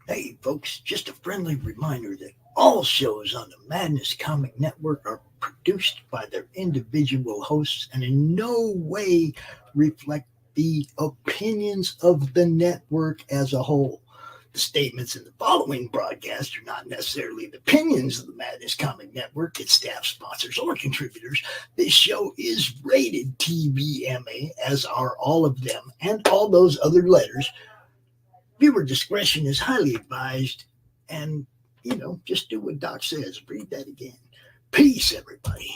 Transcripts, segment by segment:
Hey, folks, just a friendly reminder that all shows on the Madness Comic Network are produced by their individual hosts and in no way reflect the opinions of the network as a whole. The statements in the following broadcast are not necessarily the opinions of the Madness Comic Network, its staff, sponsors, or contributors. This show is rated TVMA, as are all of them and all those other letters. Viewer discretion is highly advised. And, just do what Doc says. Read that again. Peace, everybody.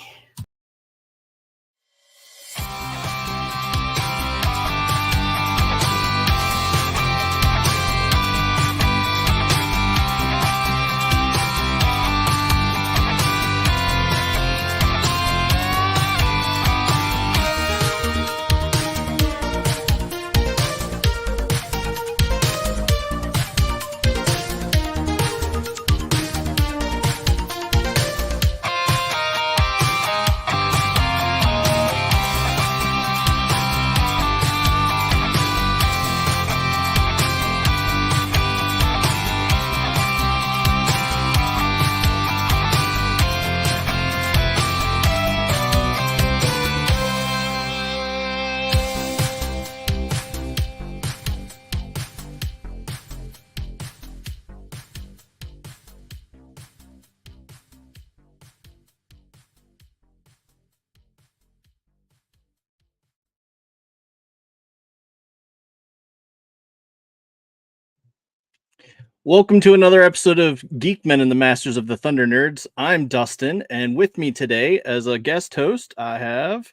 Welcome to another episode of Geek-men and the Masters of the Thunder Nerds. I'm Dustin, and with me today as a guest host, I have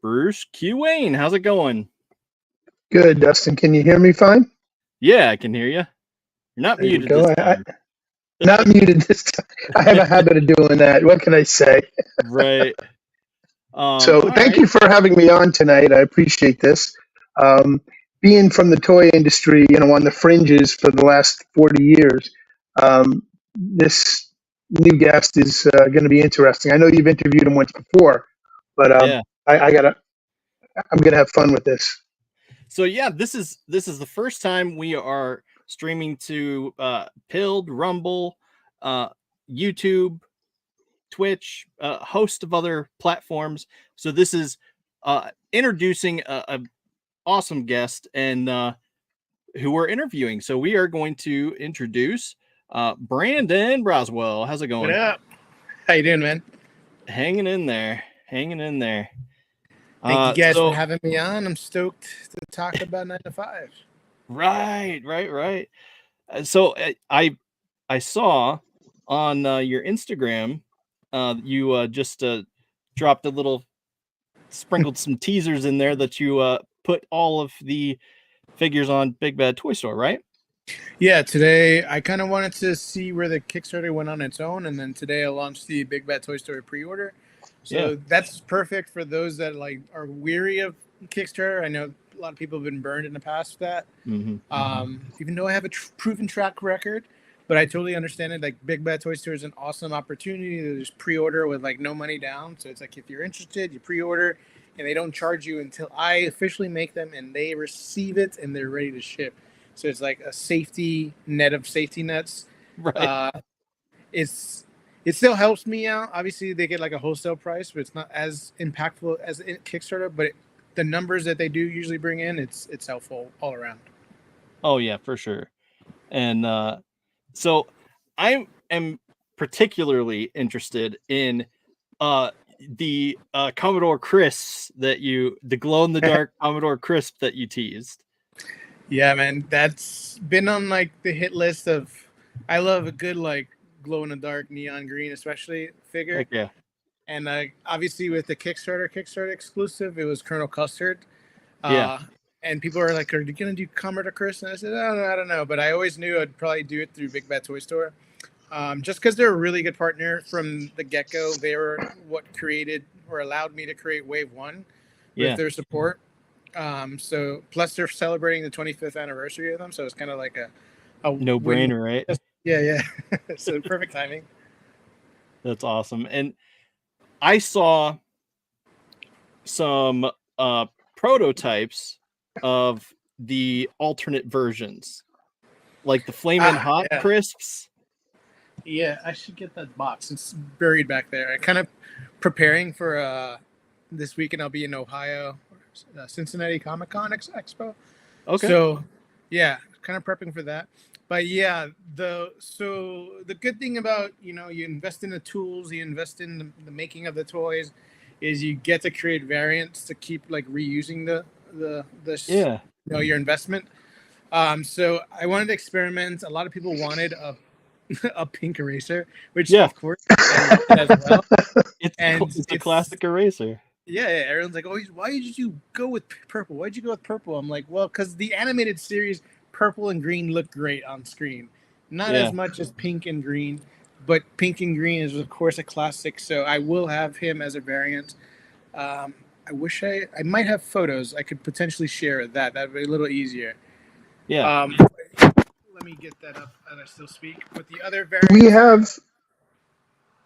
Bruce Q. Wayne. How's it going? Good, Dustin. Can you hear me fine? Yeah, I can hear you. You're not There muted you go. this time. Not muted this time. I have a habit of doing that. What can I say? Right. Thank you for having me on tonight. I appreciate this. Being from the toy industry, on the fringes for the last 40 years, this new guest is going to be interesting. I know you've interviewed him once before, but Yeah. I'm going to have fun with this. So yeah, this is the first time we are streaming to Pilled, Rumble, YouTube, Twitch, a host of other platforms. So this is introducing a awesome guest and who we're interviewing. So we are going to introduce Brandon Braswell. How's it going? What up? How you doing, man? Hanging in there. Thank you guys for having me on. I'm stoked to talk about 9 to 5. Right. So I saw on your Instagram, you just dropped a little, sprinkled some teasers in there that you put all of the figures on Big Bad Toy Store, right? Yeah, today I kind of wanted to see where the Kickstarter went on its own, and then today I launched the Big Bad Toy Story pre-order. So that's perfect for those that are weary of Kickstarter. I know a lot of people have been burned in the past with that. Even though I have a proven track record, but I totally understand it. Like Big Bad Toy Store is an awesome opportunity to just pre-order with no money down. So it's like if you're interested, you pre-order, and they don't charge you until I officially make them and they receive it and they're ready to ship. So it's like a safety net of safety nets. Right. It still helps me out. Obviously, they get a wholesale price, but it's not as impactful as Kickstarter. But the numbers that they do usually bring in, it's helpful all around. Oh yeah, for sure. And so I am particularly interested in the Commodore Crisp the glow in the dark Commodore Crisp that you teased. Yeah, man, that's been on the hit list of. I love a good glow in the dark neon green, especially figure. Heck yeah. And obviously with the Kickstarter exclusive, it was Colonel Custard. Yeah. And people are like, "Are you gonna do Commodore Crisp?" And I said, I don't know, but I always knew I'd probably do it through Big Bad Toy Store, just because they're a really good partner from the get-go. They were what created or allowed me to create Wave 1 with their support. So plus they're celebrating the 25th anniversary of them, so it's kind of like a no-brainer, right? Yeah. So perfect timing. That's awesome. And I saw some prototypes of the alternate versions. like the flaming hot yeah. crisps. Yeah, I should get that box. It's buried back there. I kind of preparing for this weekend. I'll be in Ohio, Cincinnati Comic-Con Expo. Okay. So, yeah, kind of prepping for that. But yeah, the good thing about, you invest in the tools, you invest in the making of the toys, is you get to create variants to keep like reusing the your investment. So I wanted to experiment. A lot of people wanted a pink eraser, which of course I love it as well. It's a classic eraser. Yeah, everyone's like, "Oh, why did you go with purple? Why'd you go with purple?" I'm like, "Well, because the animated series, purple and green look great on screen. Not as much as pink and green, but pink and green is of course a classic. So I will have him as a variant. I wish I might have photos I could potentially share that. That'd be a little easier. Yeah. Let me get that up as I still speak. But the other variant We have.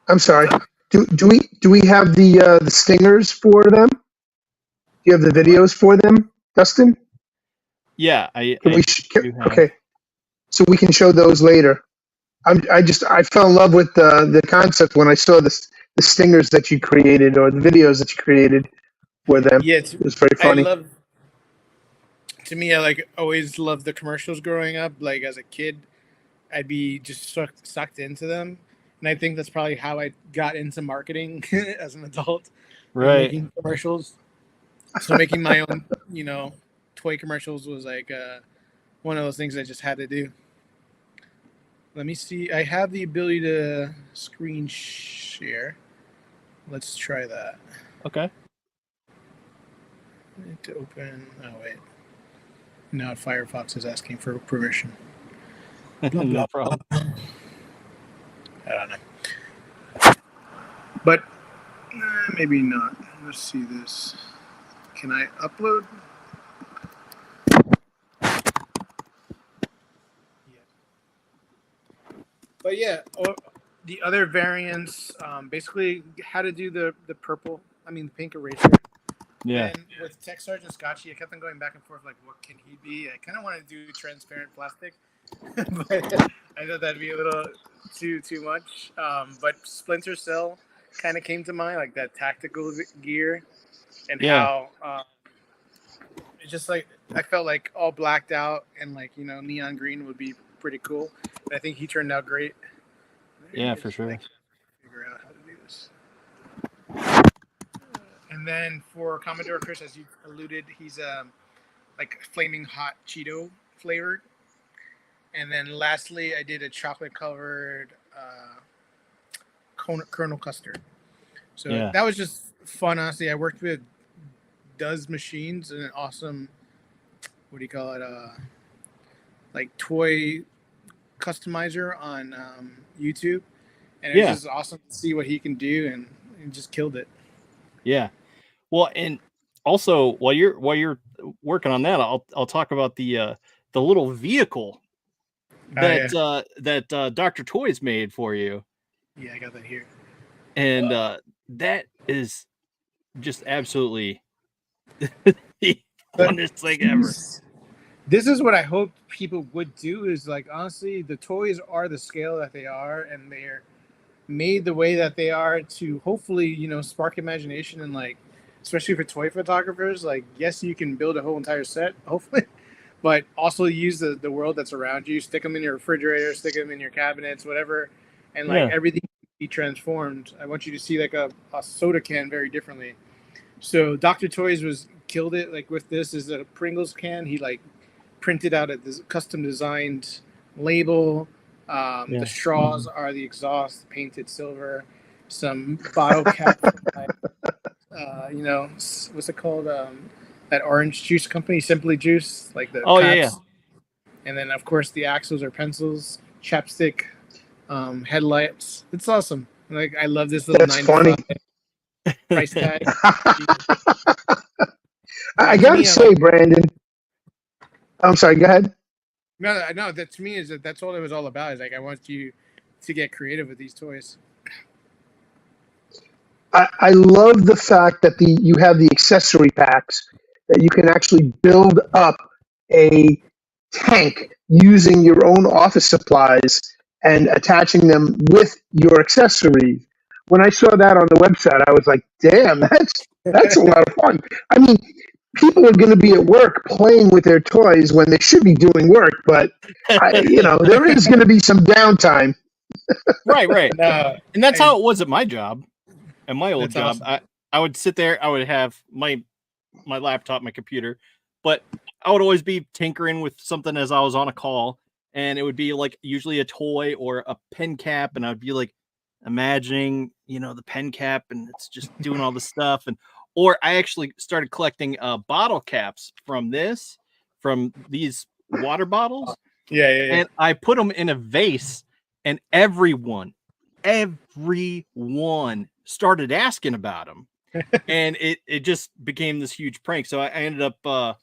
I'm sorry. Do we have the stingers for them? Do you have the videos for them, Dustin? Yeah, I okay. So we can show those later. I fell in love with the concept when I saw the stingers that you created or the videos that you created for them. Yeah, it was very funny. To me, I always loved the commercials growing up. Like as a kid, I'd be just sucked into them. And I think that's probably how I got into marketing as an adult. Right. Making commercials. So making my own, toy commercials was like one of those things I just had to do. Let me see. I have the ability to screen share. Let's try that. Okay. I need to open. Oh, wait. Now Firefox is asking for permission. No problem. I don't know. But maybe not. Let's see this. Can I upload? Yeah. But yeah, the other variants, basically how to do the pink eraser. Yeah. And with Tech Sergeant Scotchy, I kept on going back and forth, like, what can he be? I kind of want to do transparent plastic, but I thought that'd be a little too much. But Splinter Cell kind of came to mind, like that tactical gear, and how it's just like I felt like all blacked out and like neon green would be pretty cool. But I think he turned out great. Yeah, for sure. Figure out how to do this. And then for Commodore Chris, as you alluded, he's like flaming hot Cheeto flavored. And then lastly, I did a chocolate covered Colonel Custard. So that was just fun, honestly. I worked with Does Machines, an awesome, what do you call it? Like toy customizer on YouTube. And it was just awesome to see what he can do, and just killed it. Yeah. Well, and also while you're working on that, I'll talk about the little vehicle that Dr. Toys made for you. Yeah, I got that here. And that is just absolutely the funnest thing ever. This is what I hope people would do, is like, honestly, the toys are the scale that they are, and they're made the way that they are to hopefully, spark imagination, and like, especially for toy photographers, like, yes, you can build a whole entire set, hopefully, but also use the world that's around you, stick them in your refrigerator, stick them in your cabinets, whatever, and like everything can be transformed. I want you to see like a soda can very differently. So Dr. Toys killed it. Like with this is a Pringles can. He like printed out a custom designed label. The straws are the exhaust painted silver. Some bottle cap, what's it called? That orange juice company, Simply Juice, like the caps. And then of course the axles are pencils, chapstick, headlights. It's awesome. Like I love this little 9 price tag. I gotta say, Brandon. I'm sorry. Go ahead. No. That to me that's all it was all about. Is like I want you to get creative with these toys. I love the fact that you have the accessory packs that you can actually build up a tank using your own office supplies and attaching them with your accessories. When I saw that on the website, I was like, damn, that's a lot of fun. I mean, people are going to be at work playing with their toys when they should be doing work, but there is going to be some downtime. Right. No, And that's how it was at my job, at my old That's job. awesome. I would sit there, I would have my laptop, my computer, but I would always be tinkering with something as I was on a call, and it would be like usually a toy or a pen cap, and I'd be like imagining, the pen cap, and it's just doing all the stuff. Or I actually started collecting bottle caps from these water bottles. Yeah. And I put them in a vase, and everyone started asking about them. And it just became this huge prank. So I ended up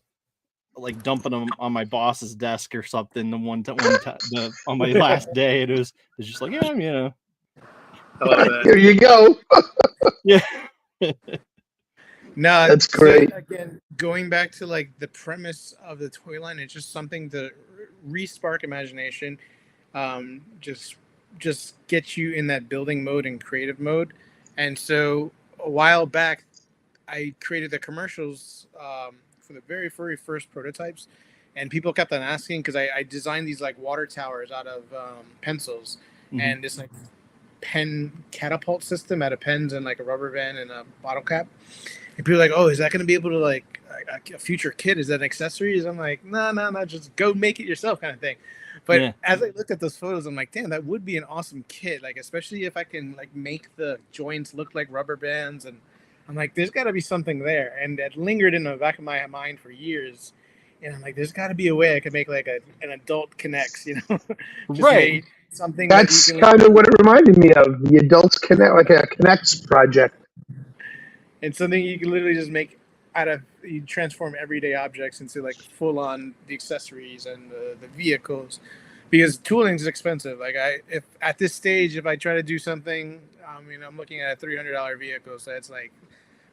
like dumping them on my boss's desk or something the one time on my last day. It was just like, I love that. Here you go. yeah. No, That's great. So again, going back to like the premise of the toy line, it's just something to re-spark imagination, just get you in that building mode and creative mode. And so a while back, I created the commercials for the very first prototypes, and people kept on asking because I designed these like water towers out of pencils, and this like pen catapult system out of pens and like a rubber band and a bottle cap. And people are like, oh, is that going to be able to like a future kit? Is that an accessories? I'm like, no, just go make it yourself kind of thing. But as I looked at those photos, I'm like, damn, that would be an awesome kit. Like, especially if I can like make the joints look like rubber bands. And I'm like, there's got to be something there. And that lingered in the back of my mind for years. And I'm like, there's got to be a way I could make like an adult connects, Right. Something That's that you kind of what it reminded me of. The Adults Connect, like a Connects project. And something you can literally just make you transform everyday objects into like full on the accessories and the vehicles, because tooling is expensive. Like if at this stage, if I try to do something, I'm looking at a $300 vehicle. So it's like,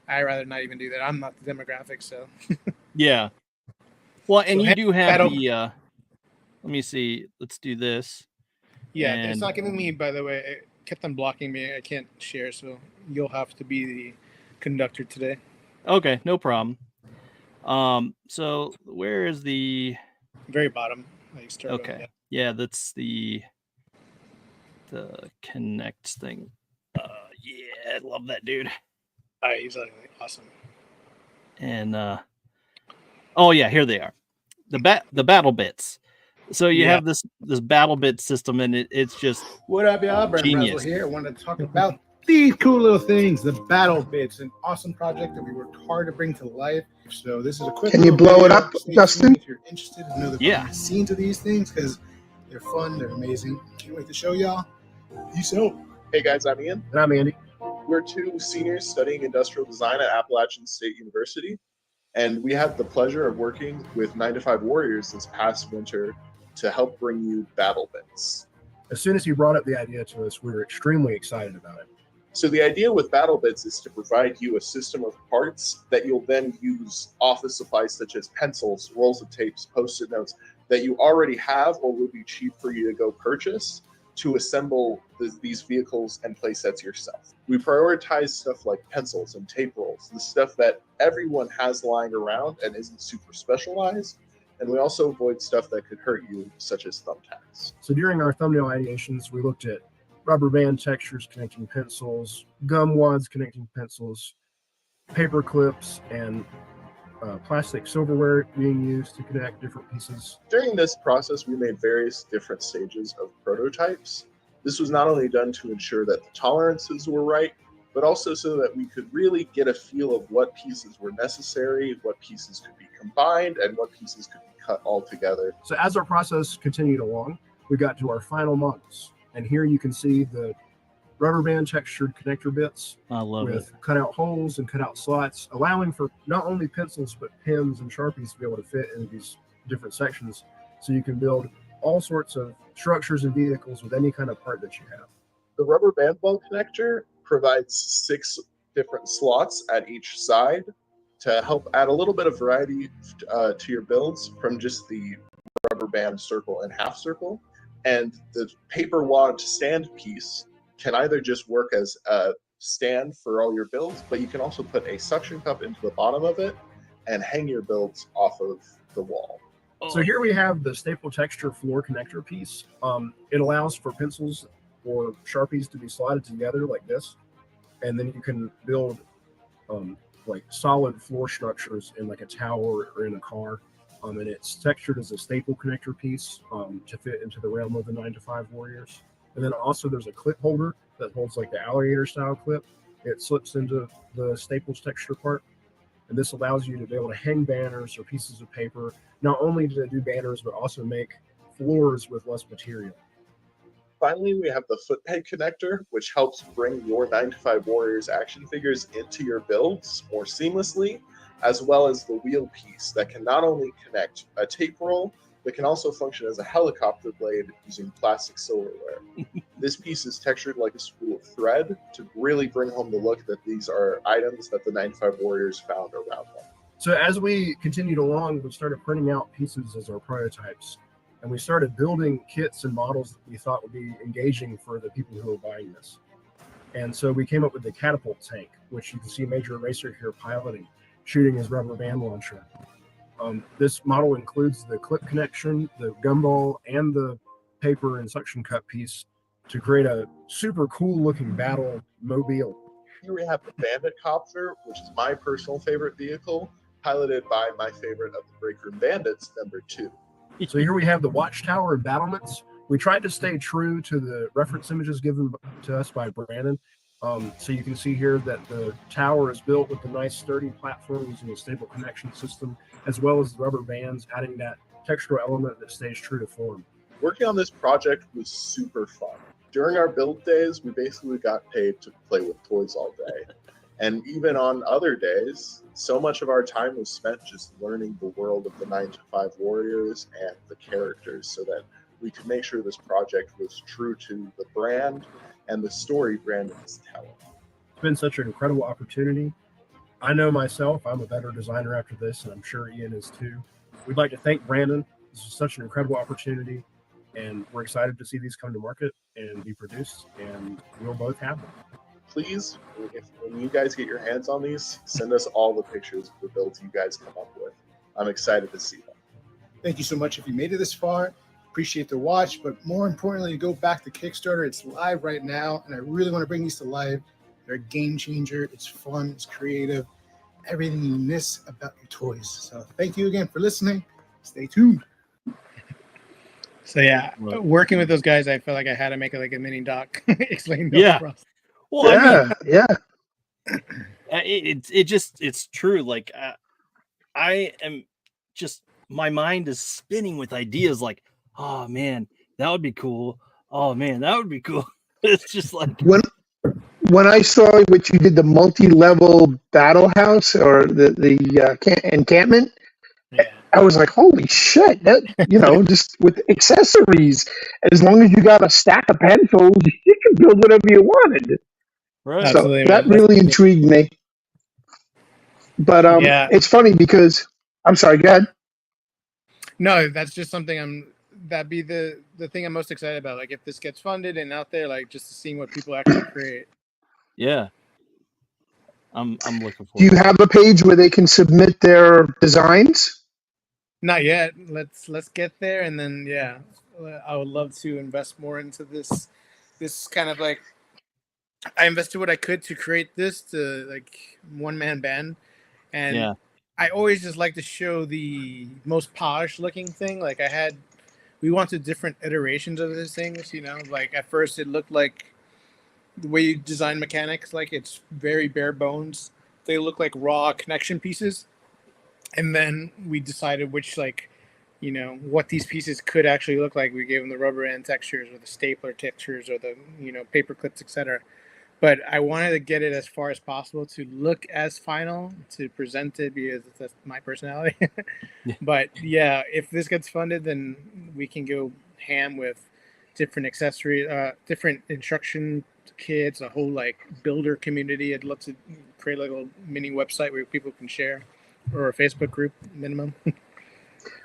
I'd rather not even do that. I'm not the demographic. So yeah. Well, and So you do have that'll- the, let me see. Let's do this. yeah, And it's not giving me, by the way, it kept on blocking me. I can't share. So you'll have to be the conductor today. Okay, no problem. So where is the Very bottom. okay? Yeah, that's the Connect thing. Yeah, I love that dude. He's like awesome. And oh yeah, here they are. The battle bits. So you have this battle bit system, and it's just what up, y'all? Brandon genius. Braswell here. I wanted to talk about these cool little things, the battle bits, an awesome project that we worked hard to bring to life. So this is a quick. Can you blow it up, Dustin? If you're interested to know the behind the scenes of these things, because they're fun, they're amazing. Can't wait to show y'all. Peace out. Hey guys, I'm Ian. And I'm Andy. We're two seniors studying industrial design at Appalachian State University, and we had the pleasure of working with 9 to 5 Warrirors this past winter to help bring you battle bits. As soon as he brought up the idea to us, we were extremely excited about it. So the idea with battle bits is to provide you a system of parts that you'll then use office supplies such as pencils, rolls of tapes, post-it notes that you already have or would be cheap for you to go purchase to assemble these vehicles and play sets yourself. We prioritize stuff like pencils and tape rolls, the stuff that everyone has lying around and isn't super specialized. And we also avoid stuff that could hurt you, such as thumbtacks. So during our thumbnail ideations, we looked at rubber band textures connecting pencils, gum wads connecting pencils, paper clips, and plastic silverware being used to connect different pieces. During this process, we made various different stages of prototypes. This was not only done to ensure that the tolerances were right, but also so that we could really get a feel of what pieces were necessary, what pieces could be combined, and what pieces could be cut all together. So as our process continued along, we got to our final models. And here you can see the rubber band textured connector bits with cutout holes and cutout slots, allowing for not only pencils, but pens and Sharpies to be able to fit into these different sections. So you can build all sorts of structures and vehicles with any kind of part that you have. The rubber band ball connector provides 6 different slots at each side to help add a little bit of variety to your builds from just the rubber rubber band circle and half circle. And the paper wad stand piece can either just work as a stand for all your builds, but you can also put a suction cup into the bottom of it and hang your builds off of the wall. So here we have the staple texture floor connector piece. It allows for pencils or Sharpies to be slotted together like this. And then you can build like solid floor structures in like a tower or in a car. And it's textured as a staple connector piece to fit into the realm of the 9-to-5 Warriors. And then also there's a clip holder that holds like the alligator style clip. It slips into the staples texture part. And this allows you to be able to hang banners or pieces of paper, not only to do banners, but also make floors with less material. Finally, we have the foot peg connector, which helps bring your 9-to-5 Warriors action figures into your builds more seamlessly, as well as the wheel piece that can not only connect a tape roll, but can also function as a helicopter blade using plastic silverware. This piece is textured like a spool of thread to really bring home the look that these are items that the 9-to-5 Warriors found around them. So as we continued along, we started printing out pieces as our prototypes. And we started building kits and models that we thought would be engaging for the people who were buying this. And so we came up with the catapult tank, which you can see Major Eraser here piloting, shooting his rubber band launcher. This model includes the clip connection, the gumball, and the paper and suction cup piece to create a super cool looking battle mobile. Here we have the Bandit Copter, which is my personal favorite vehicle, piloted by my favorite of the Break Room Bandits, number 2. So here we have the Watchtower and battlements. We tried to stay true to the reference images given to us by Brandon. So you can see here that the tower is built with the nice sturdy platform using a stable connection system, as well as the rubber bands, adding that textural element that stays true to form. Working on this project was super fun. During our build days, we basically got paid to play with toys all day. And even on other days, so much of our time was spent just learning the world of the 9-to-5 Warriors and the characters so that we could make sure this project was true to the brand and the story Brandon is telling. It's been such an incredible opportunity. I know myself, I'm a better designer after this, and I'm sure Ian is too. We'd like to thank Brandon. This is such an incredible opportunity, and we're excited to see these come to market and be produced, and we'll both have them. Please, when you guys get your hands on these, send us all the pictures of the builds you guys come up with. I'm excited to see them. Thank you so much if you made it this far. Appreciate the watch, but more importantly, go back to Kickstarter. It's live right now, and I really want to bring these to life. They're a game changer. It's fun. It's creative. Everything you miss about your toys. So thank you again for listening. Stay tuned. So yeah, working with those guys, I felt like I had to make it like a mini doc explaining the process. Well, yeah. It's true. Like I am just, my mind is spinning with ideas like, oh man, that would be cool. Oh man, that would be cool. It's just like when I saw what you did, the multi-level battle house or the encampment, I was like, holy shit, that, just with accessories, as long as you got a stack of pencils, you can build whatever you wanted. Right. So Absolutely, that really intrigued me. But it's funny because, I'm sorry, go ahead. No, that's just something that'd be the thing I'm most excited about. Like if this gets funded and out there, like just seeing what people actually create. Yeah. I'm looking forward. Do you have a page where they can submit their designs? Not yet. Let's get there, and then I would love to invest more into this. This kind of like I invested what I could to create this to like one-man band, and I always just like to show the most polished looking thing. Like we wanted different iterations of these things. Like at first it looked like the way you design mechanics, like it's very bare bones. They look like raw connection pieces. And then we decided which, what these pieces could actually look like. We gave them the rubber band textures or the stapler textures or the, paper clips, etc. But I wanted to get it as far as possible to look as final, to present it, because that's my personality. But yeah, if this gets funded, then we can go ham with different accessories, different instruction kits, a whole builder community. I'd love to create a little mini website where people can share. Or a Facebook group minimum.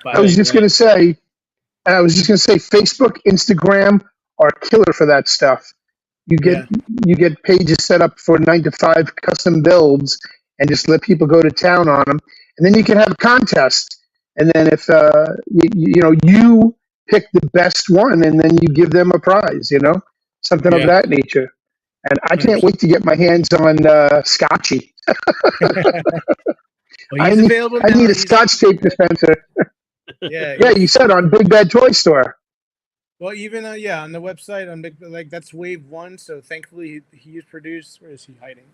I was just going to say, I was just going to say, Facebook, Instagram are killer for that stuff. You get pages set up for 9-to-5 custom builds, and just let people go to town on them. And then you can have a contest. And then if you pick the best one, and then you give them a prize. Something of that nature. And I can't wait to get my hands on Scotchy. Well, he's available now. I need a Scotch tape dispenser. Yeah, you said on Big Bad Toy Store. Well, even on the website on that's Wave 1. So thankfully he's produced. Where is he hiding?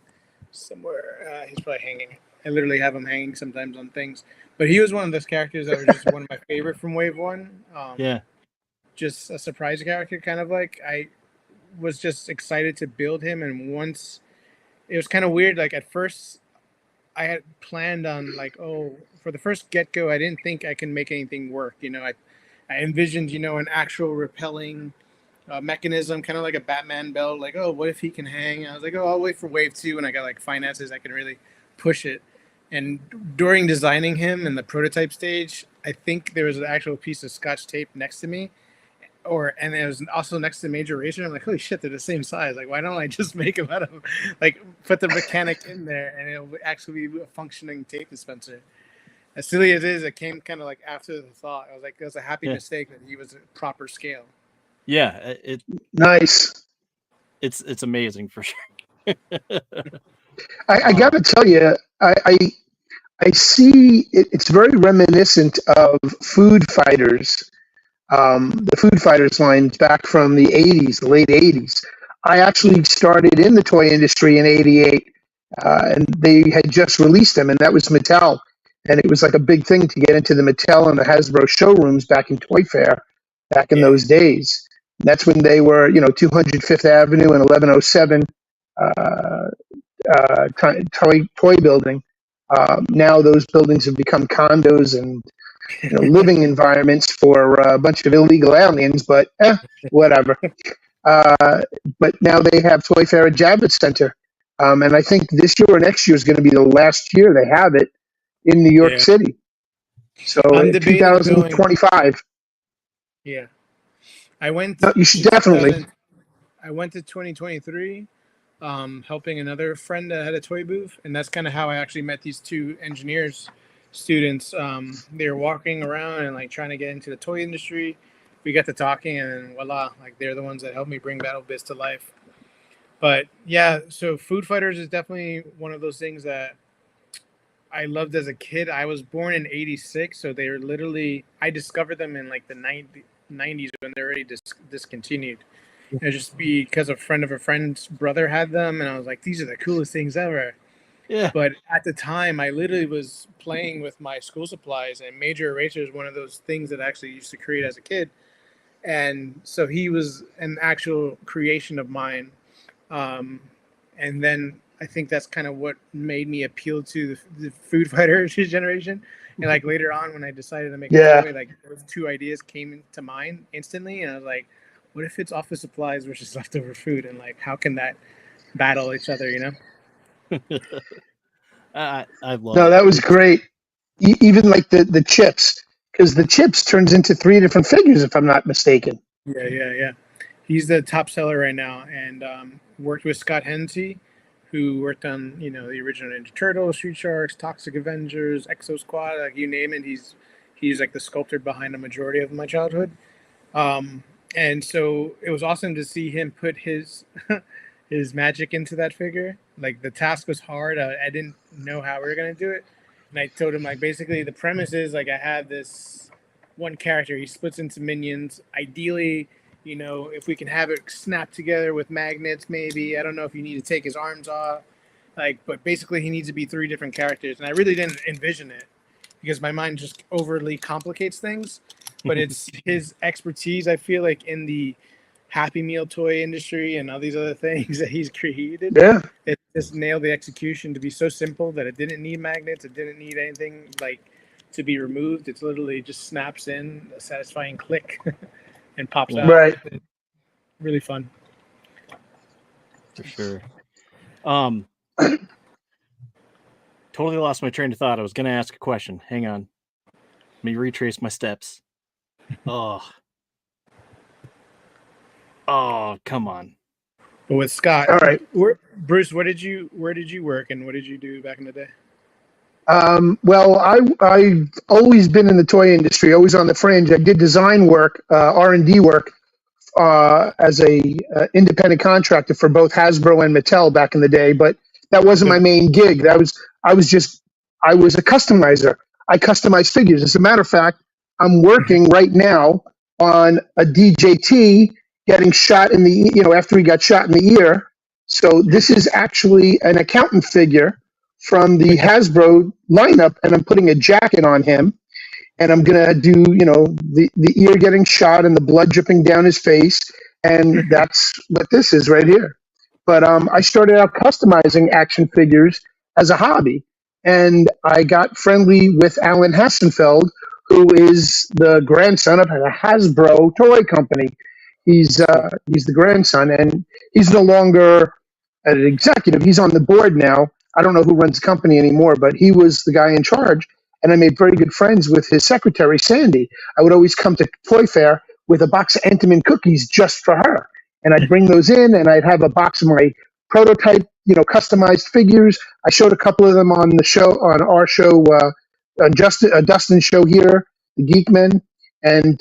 Somewhere. He's probably hanging. I literally have him hanging sometimes on things. But he was one of those characters that was just one of my favorite from Wave 1. Just a surprise character, kind of like I was just excited to build him, and once it was kind of weird. Like at first, I had planned on for the first get-go, I didn't think I can make anything work. I envisioned, an actual repelling mechanism, kind of like a Batman belt. Like, what if he can hang? I was like, I'll wait for Wave 2, and I got finances, I can really push it. And during designing him in the prototype stage, I think there was an actual piece of Scotch tape next to me, and it was also next to Major Racer. I'm like, holy shit, they're the same size. Like, why don't I just make him out of put the mechanic in there, and it'll actually be a functioning tape dispenser. As silly as it is, it came kind of after the thought. I was like, it was a happy mistake that he was a proper scale. Yeah, nice. It's amazing for sure. I got to tell you, I see it's very reminiscent of Food Fighters, the Food Fighters line back from the 80s, the late 80s. I actually started in the toy industry in 88, and they had just released them, and that was Mattel. And it was like a big thing to get into the Mattel and the Hasbro showrooms back in Toy Fair, back in those days. And that's when they were, 205th Avenue and 1107 toy building. Now those buildings have become condos and living environments for a bunch of illegal aliens, but whatever. But now they have Toy Fair at Javits Center. And I think this year or next year is going to be the last year they have it in New York City. So in 2025. Yeah. I went. No, you should definitely. I went to 2023, helping another friend that had a toy booth, and that's kind of how I actually met these two engineers students. They were walking around and trying to get into the toy industry. We got to talking, and voila, they're the ones that helped me bring Battle Biz to life. But yeah, so Food Fighters is definitely one of those things that I loved as a kid. I was born in 86, so they were literally, I discovered them in the 90s when they're already discontinued. And just because a friend of a friend's brother had them, and I was like, these are the coolest things ever. Yeah. But at the time, I literally was playing with my school supplies, and Major Eraser is one of those things that I actually used to create as a kid. And so he was an actual creation of mine. And then I think that's kind of what made me appeal to the Food Fighter generation. And later on, when I decided to make a toy, those two ideas came to mind instantly. And I was like, what if it's office supplies versus leftover food? And how can that battle each other, I love No, that was great. Even the chips, because the chips turns into 3 different figures, if I'm not mistaken. Yeah. He's the top seller right now, and worked with Scott Hensey, who worked on the original Ninja Turtles, Street Sharks, Toxic Avengers, Exo Squad, you name it. He's the sculptor behind the majority of my childhood. And so it was awesome to see him put his his magic into that figure. The task was hard. I didn't know how we were gonna do it, and I told him basically the premise is I had this one character. He splits into minions. Ideally, if we can have it snap together with magnets, maybe. I don't know if you need to take his arms off, but basically he needs to be 3 different characters, and I really didn't envision it because my mind just overly complicates things. But it's his expertise, I feel in the Happy Meal toy industry and all these other things that he's created. Yeah. It just nailed the execution to be so simple that it didn't need magnets. It didn't need anything to be removed. It's literally just snaps in a satisfying click and pops out. Right. Really fun. For sure. Totally lost my train of thought. I was going to ask a question. Hang on. Let me retrace my steps. Oh, Oh, come on. But with Scott, All right. Bruce, where did you work and what did you do back in the day? Well, I've always been in the toy industry, always on the fringe. I did design work, R&D work, as a independent contractor for both Hasbro and Mattel back in the day. But that wasn't my main gig. I was a customizer. I customized figures. As a matter of fact, I'm working right now on a DJT getting shot in the, after he got shot in the ear. So this is actually an accountant figure from the Hasbro lineup, and I'm putting a jacket on him, and I'm gonna do, the ear getting shot and the blood dripping down his face, and that's what this is right here. But I started out customizing action figures as a hobby, and I got friendly with Alan Hassenfeld, who is the grandson of a Hasbro toy company. He's the grandson, and he's no longer an executive. He's on the board now. I don't know who runs the company anymore, but he was the guy in charge. And I made very good friends with his secretary, Sandy. I would always come to Toy Fair with a box of Entenmann cookies just for her. And I'd bring those in, and I'd have a box of my prototype, customized figures. I showed a couple of them on the show, on our show, on Dustin's show here, the Geek-men. And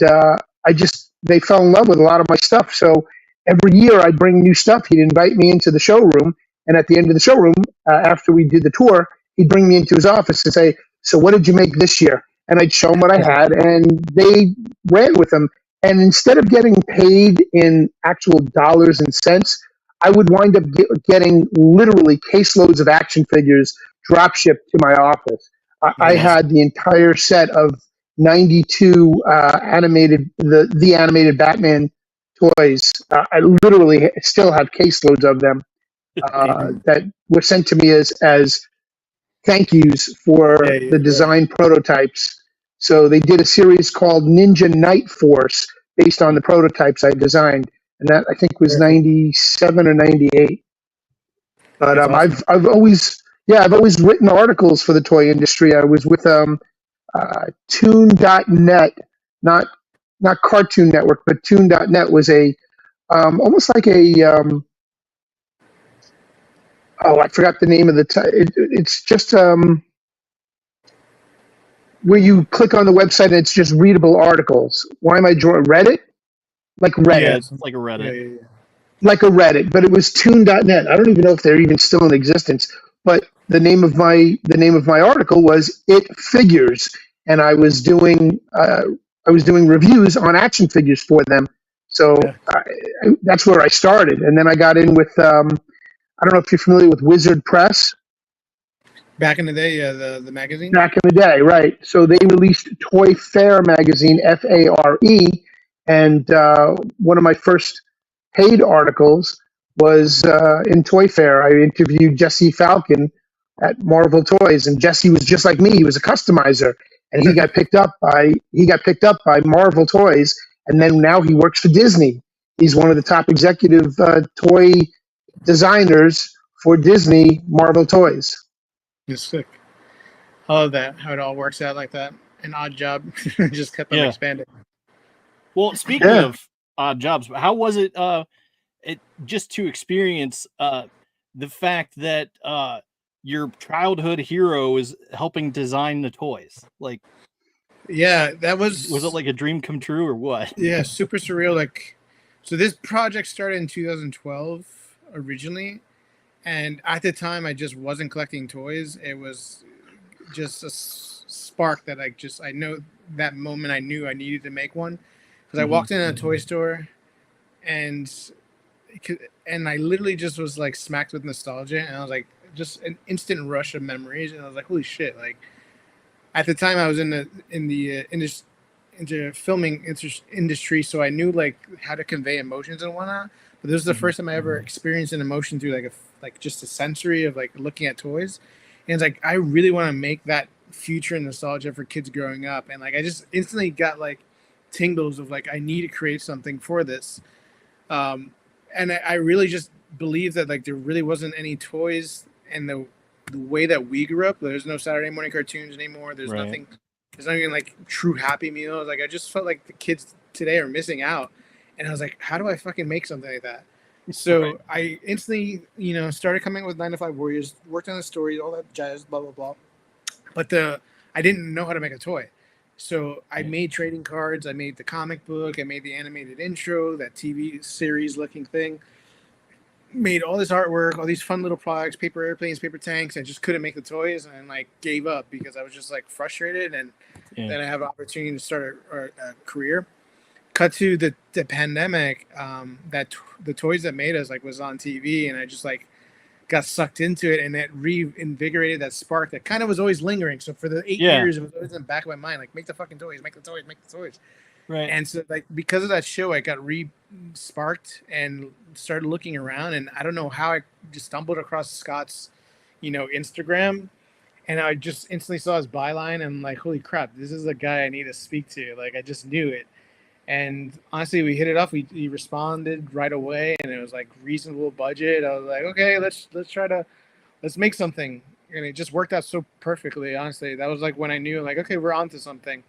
they fell in love with a lot of my stuff. So every year I'd bring new stuff. He'd invite me into the showroom. And at the end of the showroom, after we did the tour, he'd bring me into his office and say, "So what did you make this year?" And I'd show him what I had, and they ran with them. And instead of getting paid in actual dollars and cents, I would wind up getting literally caseloads of action figures drop shipped to my office. I had the entire set of 92 animated, the animated Batman toys. I literally still have caseloads of them. That were sent to me as thank yous for the design prototypes. So they did a series called Ninja Night Force based on the prototypes I designed, and that I think was 97 or 98. But awesome. I've always written articles for the toy industry. I was with Toon.net, not Cartoon Network, but Toon.net was a almost like a I forgot the name of the it's just where you click on the website and it's just readable articles. Why am I drawing Reddit? Like Reddit. Yeah, it's like a Reddit. Yeah. Like a Reddit, but it was Toon.net. I don't even know if they're even still in existence. But the name of my article was It Figures, and I was doing reviews on action figures for them. So that's where I started, and then I got in with I don't know if you're familiar with Wizard Press. Back in the day, the magazine? Back in the day, right. So they released Toy Fair magazine, Fare, and one of my first paid articles was in Toy Fair. I interviewed Jesse Falcon at Marvel Toys, and Jesse was just like me. He was a customizer, and he got picked up by Marvel Toys, and then now he works for Disney. He's one of the top executive toy designers for Disney Marvel Toys. It's sick. I love that, how it all works out like that. An odd job just kept on expanding. Well, speaking of odd jobs, how was it just to experience the fact that your childhood hero is helping design the toys? Like, that was it like a dream come true or what? Yeah, super surreal. Like, so this project started in 2012 originally, and at the time I just wasn't collecting toys. It was just a spark that I know that moment I knew I needed to make one, because I walked in a toy store and I literally just was like smacked with nostalgia, and I was like, just an instant rush of memories, and I was like, holy shit. Like, at the time I was in the filming industry, so I knew like how to convey emotions and whatnot. But this is the first time I ever experienced an emotion through like just a sensory of like looking at toys. And it's like, I really want to make that future and nostalgia for kids growing up. And like, I just instantly got like tingles of like, I need to create something for this. And I really just believe that like there really wasn't any toys, and the way that we grew up, there's no Saturday morning cartoons anymore. There's there's not even like true Happy Meals. Like, I just felt like the kids today are missing out. And I was like, how do I fucking make something like that? So I instantly, started coming up with 9 to 5 Warriors, worked on the story, all that jazz, blah, blah, blah. But I didn't know how to make a toy. So I made trading cards. I made the comic book. I made the animated intro, that TV series looking thing. Made all this artwork, all these fun little products, paper airplanes, paper tanks. I just couldn't make the toys and like gave up because I was just like frustrated. And then I have an opportunity to start a career. Cut to the pandemic, that the Toys That Made Us like was on TV, and I just like got sucked into it, and that reinvigorated that spark that kind of was always lingering. So for the 8 years, it was always in the back of my mind, like, make the fucking toys, make the toys, make the toys. Right. And so like because of that show, I got sparked and started looking around, and I don't know how I just stumbled across Scott's, Instagram, and I just instantly saw his byline, and I'm like, holy crap, this is the guy I need to speak to. Like I just knew it. And honestly, we hit it off. He responded right away, and it was like reasonable budget. I was like, okay, let's make something, and it just worked out so perfectly. Honestly, that was like when I knew, like, okay, we're onto something.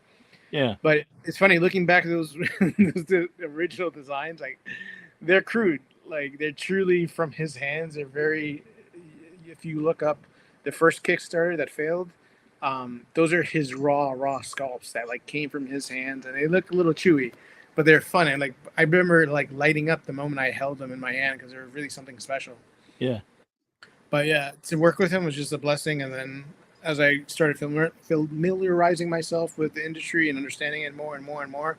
Yeah. But it's funny looking back at those the original designs, like they're crude, like they're truly from his hands. They're very. If you look up the first Kickstarter that failed, those are his raw sculpts that like came from his hands, and they look a little chewy. But they're fun, and like I remember like lighting up the moment I held them in my hand because they were really something special. Yeah. But yeah, to work with him was just a blessing. And then as I started familiarizing myself with the industry and understanding it more and more and more,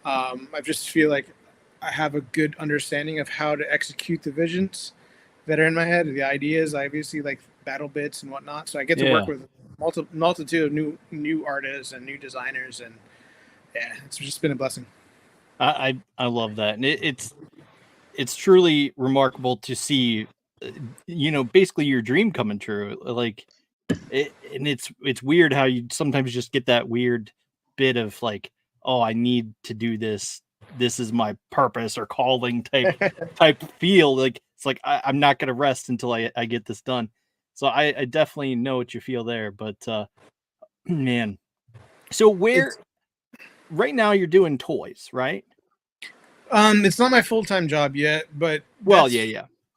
I just feel like I have a good understanding of how to execute the visions that are in my head, the ideas, obviously like battle bits and whatnot. So I get to work with multitude of new artists and new designers, and yeah, it's just been a blessing. I love that, and it's truly remarkable to see, basically your dream coming true. Like, and it's weird how you sometimes just get that weird bit of like, oh, I need to do this. This is my purpose or calling type feel. Like it's like I'm not gonna rest until I get this done. So I definitely know what you feel there. But man, so right now you're doing toys, right? It's not my full-time job yet, but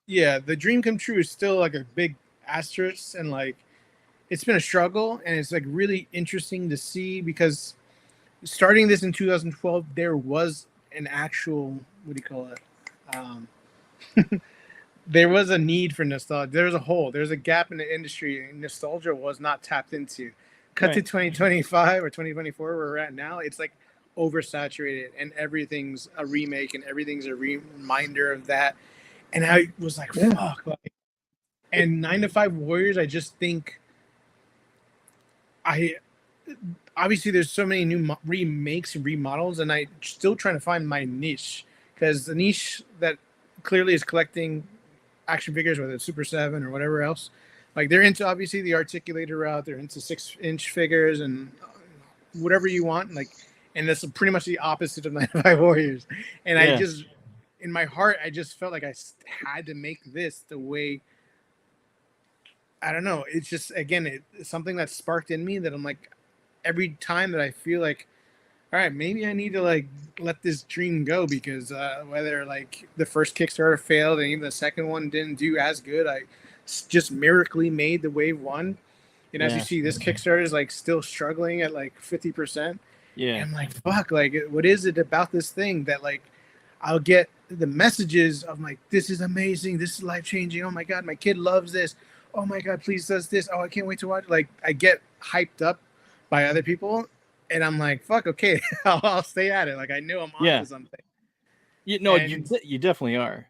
yeah, the dream come true is still like a big asterisk, and like it's been a struggle, and it's like really interesting to see because starting this in 2012, there was an actual, what do you call it? There was a need for nostalgia. There was a hole. There's a gap in the industry, and nostalgia was not tapped into. Cut to 2025 or 2024, where we're at now, it's like oversaturated, and everything's a remake, and everything's a reminder of that. And I was like, fuck. Like, and 9 to 5 Warriors, I just think obviously there's so many new remakes and remodels, and I'm still trying to find my niche, because the niche that clearly is collecting action figures, whether it's Super 7 or whatever else, like they're into obviously the articulator route, they're into 6-inch figures and whatever you want, like, and that's pretty much the opposite of 9 to 5 Warriors. And I just, in my heart, I just felt like I had to make this the way, I don't know, it's just, again, it's something that sparked in me that I'm like, every time that I feel like, all right, maybe I need to like let this dream go, because whether like the first Kickstarter failed and even the second one didn't do as good, I just miraculously made the wave 1. And as you see, this Kickstarter is like still struggling at like 50%. Yeah. And I'm like, fuck, like, what is it about this thing that like I'll get the messages of like, this is amazing, this is life-changing, oh my God, my kid loves this, oh my God, please does this, oh, I can't wait to watch. Like, I get hyped up by other people, and I'm like, fuck, okay, I'll stay at it. Like, I know I'm onto something. You definitely are.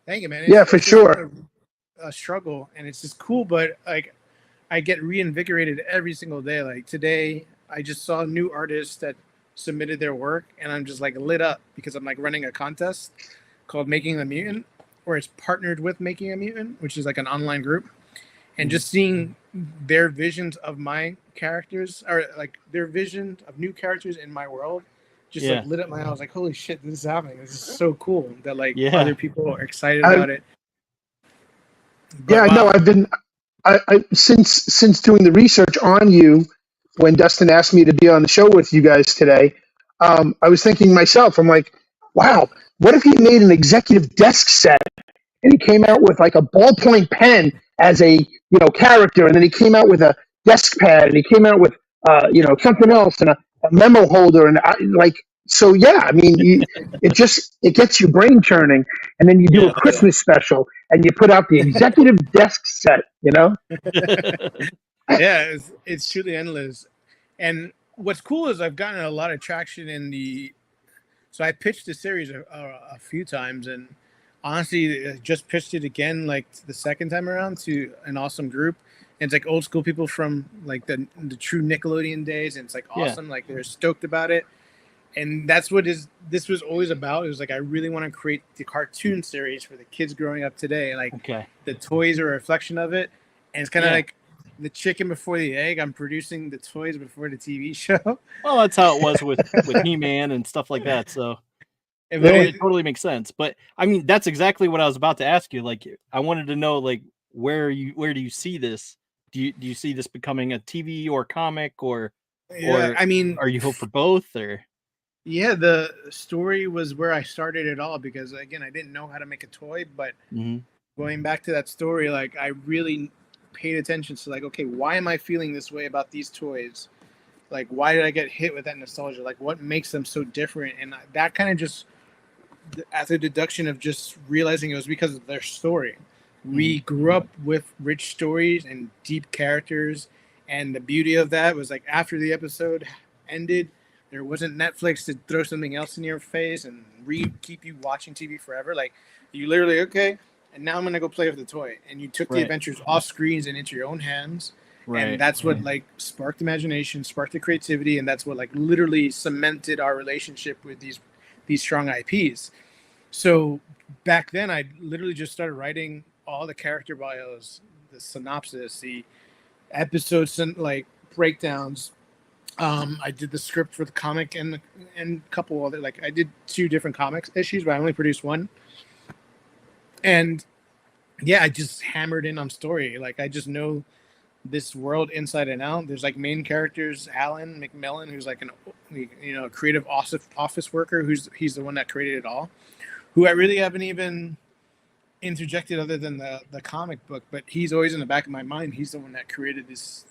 Thank you, man. It's for sure. A struggle, and it's just cool, but like I get reinvigorated every single day. Like today, I just saw new artists that submitted their work, and I'm just like lit up because I'm like running a contest called Making a Mutant, where it's partnered with Making a Mutant, which is like an online group. And just seeing their visions of my characters, or like their vision of new characters in my world, just like lit up my eyes. I was like, holy shit, this is happening. This is so cool that like other people are excited about it. But, I've been since doing the research on you, when Dustin asked me to be on the show with you guys today, I was thinking myself, I'm like, wow, what if he made an executive desk set and he came out with like a ballpoint pen as a, character, and then he came out with a desk pad, and he came out with, something else, and a memo holder, and so yeah, I mean, it gets your brain churning, and then you do a Christmas special, and you put out the executive desk set, Yeah, it's truly endless. And what's cool is I've gotten a lot of traction so I pitched the series a few times, and honestly, I just pitched it again like the second time around to an awesome group. And it's like old school people from like the true Nickelodeon days, and it's like awesome. Like they're stoked about it. And that's what this was always about. It was like, I really want to create the cartoon series for the kids growing up today. Like the toys are a reflection of it. And it's kind of like the chicken before the egg. I'm producing the toys before the TV show. Well, that's how it was with He-Man and stuff like that. So it totally makes sense. But I mean, that's exactly what I was about to ask you. Like, I wanted to know, like, where do you see this? Do you see this becoming a TV or comic, or I mean, are you hope for both, or? Yeah, the story was where I started it all, because again, I didn't know how to make a toy, but going back to that story, like I really paid attention to like, okay, why am I feeling this way about these toys? Like, why did I get hit with that nostalgia? Like, what makes them so different? And that kind of just, as a deduction of just realizing it was because of their story. We grew up with rich stories and deep characters, and the beauty of that was like after the episode ended, there wasn't Netflix to throw something else in your face and keep you watching TV forever. Like, you literally, okay, and now I'm going to go play with the toy. And you took the adventures off screens and into your own hands. And that's what like sparked imagination, sparked the creativity. And that's what like literally cemented our relationship with these strong IPs. So back then I literally just started writing all the character bios, the synopsis, the episodes, and like breakdowns. I did the script for the comic and a couple other, like I did 2 different comics issues, but I only produced 1. And yeah, I just hammered in on story. Like I just know this world inside and out. There's like main characters, Alan McMillan, who's like a creative office worker. He's the one that created it all. Who I really haven't even interjected other than the comic book, but he's always in the back of my mind. He's the one that created this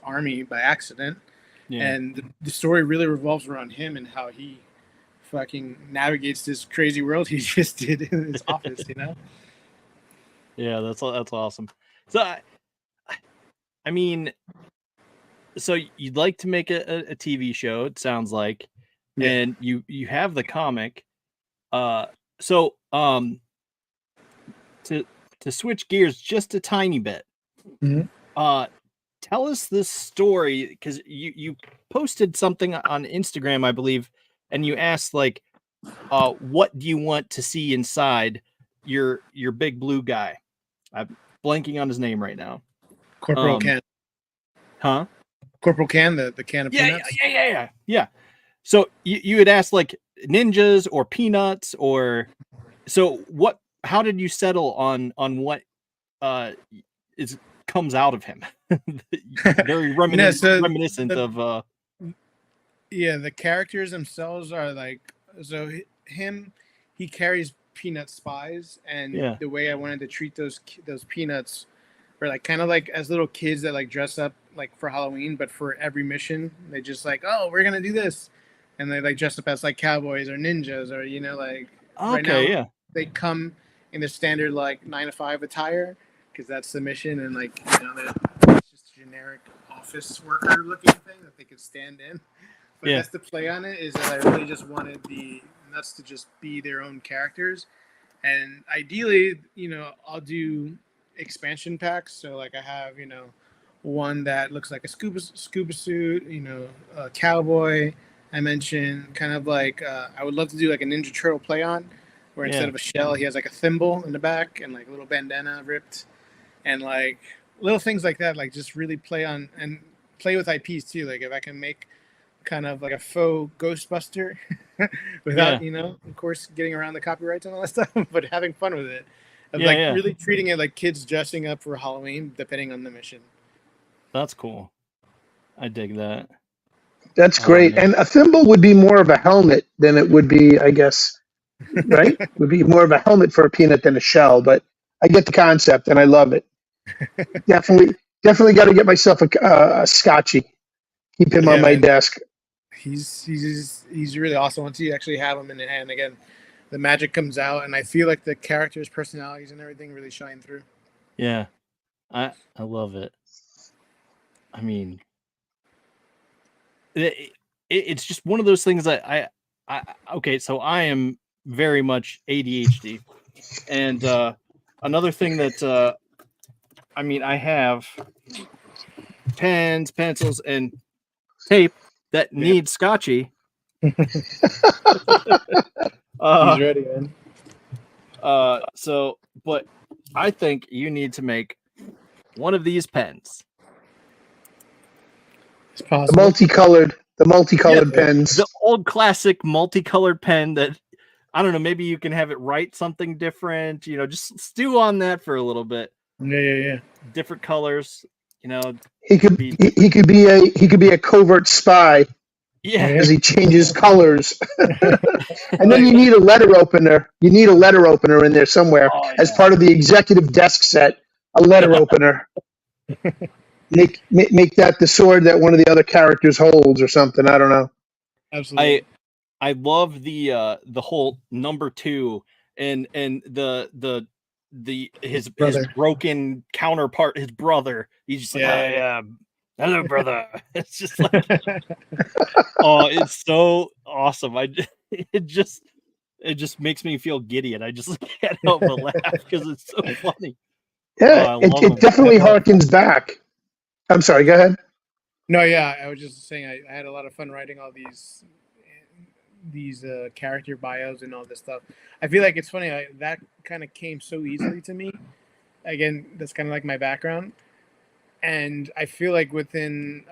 army by accident. Yeah. And the story really revolves around him and how he fucking navigates this crazy world he just did in his office, Yeah, that's awesome. So, I mean, so you'd like to make a TV show, it sounds like, and you have the comic. So to switch gears just a tiny bit, tell us this story, because you posted something on Instagram, I believe, and you asked like, what do you want to see inside your big blue guy? I'm blanking on his name right now. Corporal Can. Huh? Corporal Can, the can of peanuts? Yeah. So you had asked like ninjas or peanuts, or so how did you settle on what comes out of him? Very reminiscent of the characters themselves are like, so he carries peanut spies, and the way I wanted to treat those peanuts were like kind of like as little kids that like dress up like for Halloween, but for every mission they just like, oh, we're gonna do this, and they like dress up as like cowboys or ninjas, or like right now, they come in the standard like 9-to-5 attire because that's the mission, and like they're just generic office worker looking thing that they could stand in. But that's the play on it, is that I really just wanted the nuts to just be their own characters, and ideally, I'll do expansion packs. So like I have one that looks like a scuba suit, a cowboy. I mentioned kind of like I would love to do like a Ninja Turtle play on, where instead of a shell, he has like a thimble in the back and like a little bandana ripped, and like little things like that, like just really play on and play with IPs too. Like if I can make kind of like a faux Ghostbuster without, of course, getting around the copyrights and all that stuff, but having fun with it. Really treating it like kids dressing up for Halloween, depending on the mission. That's cool. I dig that. That's great. And a thimble would be more of a helmet than it would be, I guess, right? Would be more of a helmet for a peanut than a shell, but I get the concept and I love it. Definitely got to get myself a Scotchy. Keep him on my desk. He's really awesome. Once you actually have him in your hand, again, the magic comes out, and I feel like the characters' personalities and everything really shine through. Yeah, I love it. I mean, it's just one of those things that I okay. So I am very much ADHD, and another thing that I mean, I have pens, pencils, and tape that need Scotchy. He's ready, man. So, but I think you need to make one of these pens. It's possible. The multicolored pens. The old classic multicolored pen that, I don't know, maybe you can have it write something different, you know, just stew on that for a little bit. Yeah. Different colors, you know. He could be a covert spy. Yeah. As he changes colors. And then you need a letter opener. You need a letter opener in there somewhere as part of the executive desk set. A letter opener. Make that the sword that one of the other characters holds or something. I don't know. Absolutely. I love the whole number 2 and his broken counterpart, his brother. He's just like, hello, brother. It's just like, oh, it's so awesome. It just makes me feel giddy, and I just can't help but laugh because it's so funny. Yeah, it definitely harkens back. I'm sorry, go ahead. No, yeah, I was just saying I had a lot of fun writing all these character bios and all this stuff. I feel like it's funny that kind of came so easily to me. Again, that's kind of like my background. And I feel like within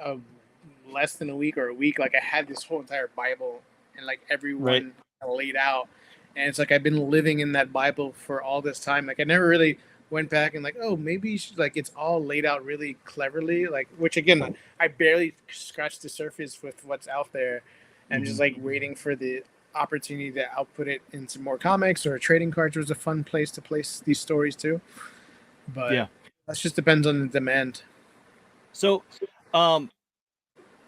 less than a week, like I had this whole entire Bible and like everyone laid out. And it's like I've been living in that Bible for all this time. Like I never really went back and like, oh, maybe like it's all laid out really cleverly. Like, which again, I barely scratched the surface with what's out there. And just like waiting for the opportunity to output it into more comics or trading cards was a fun place to place these stories too. But that just depends on the demand. So,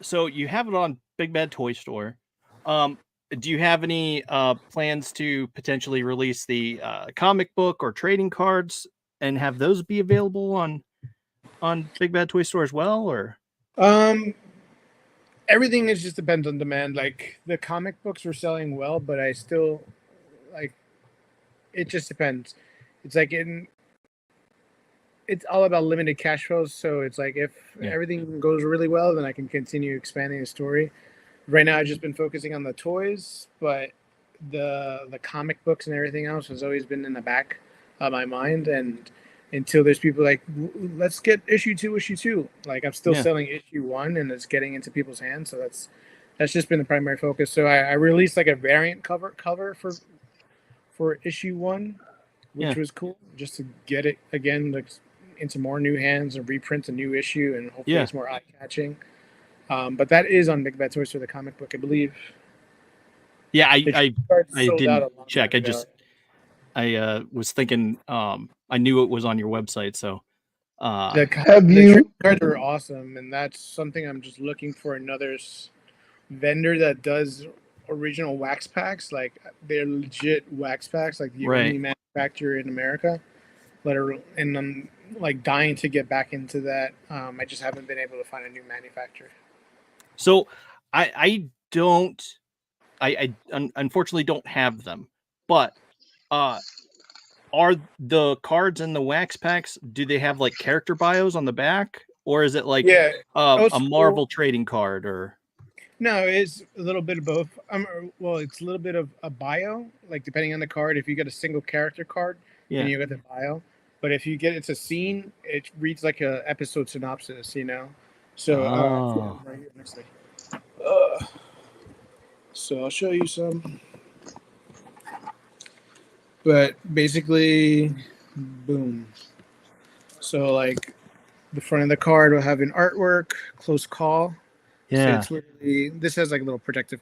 so you have it on Big Bad Toy Store. Do you have any plans to potentially release the comic book or trading cards and have those be available on Big Bad Toy Store as well, or? Everything is just depends on demand. Like the comic books were selling well, but I still like. It just depends. It's like it's all about limited cash flows. So it's like if everything goes really well, then I can continue expanding the story. Right now, I've just been focusing on the toys, but the comic books and everything else has always been in the back of my mind. And until there's people like, let's get issue 2. Like I'm still selling issue 1, and it's getting into people's hands. So that's just been the primary focus. So I released like a variant cover for issue 1, which was cool, just to get it again like into more new hands and reprint a new issue, and hopefully it's more eye-catching. But that is on Big Bad Toys for the comic book, I believe. Yeah, I didn't check. I was thinking I knew it was on your website, so the cards are awesome, and that's something I'm just looking for another vendor that does original wax packs. Like they're legit wax packs, like the only manufacturer in America. And I'm like dying to get back into that. I just haven't been able to find a new manufacturer. So I unfortunately don't have them, but are the cards in the wax packs, do they have like character bios on the back, or is it like a Marvel trading card? Or no, it's a little bit of both. Well, it's a little bit of a bio, like depending on the card. If you get a single character card, then you get the bio. But if you get it's a scene, it reads like a episode synopsis, you know. So right here, next thing. So I'll show you some. But basically, boom. So like the front of the card will have an artwork, close call. Yeah. So it's literally, this has like a little protective.